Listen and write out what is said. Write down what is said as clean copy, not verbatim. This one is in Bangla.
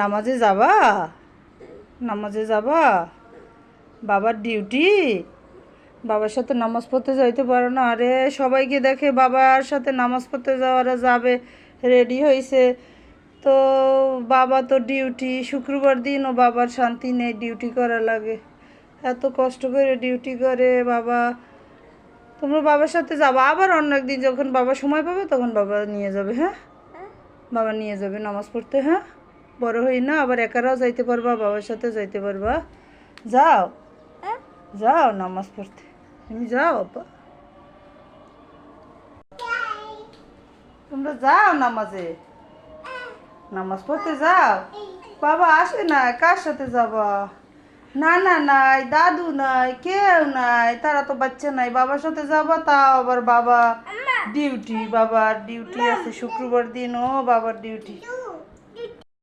নামাজে যাবা? নামাজে যাবা? বাবার ডিউটি, বাবার সাথে নামাজ পড়তে যাইতে পারো না? আরে সবাইকে দেখে বাবার সাথে নামাজ পড়তে যাওয়ারা যাবে, রেডি হয়েছে। তো বাবা তো ডিউটি, শুক্রবার দিনও বাবার শান্তি নেই, ডিউটি করা লাগে। এত কষ্ট করে ডিউটি করে বাবা। তোমরা বাবার সাথে যাবা, আবার অন্য একদিন যখন বাবা সময় পাবে তখন বাবা নিয়ে যাবে। হ্যাঁ, বাবা নিয়ে যাবে নামাজ পড়তে। হ্যাঁ, বড় হই না, আবার একারাও যাইতে পারবা, বাবার সাথে যাইতে পারবা। যাও, যাও নামাজ পড়তে, তুমি যাও আপা, তোমরা যাও নামাজে, নামাজ পড়তে যাও। বাবা আসে না, কার সাথে যাবা? নানা নাই, দাদু নাই, কেউ নাই, তারা তো বাচ্চা নাই, বাবার সাথে যাবা। তাও আবার বাবা ডিউটি, বাবার ডিউটি আছে শুক্রবার দিনও বাবার ডিউটি।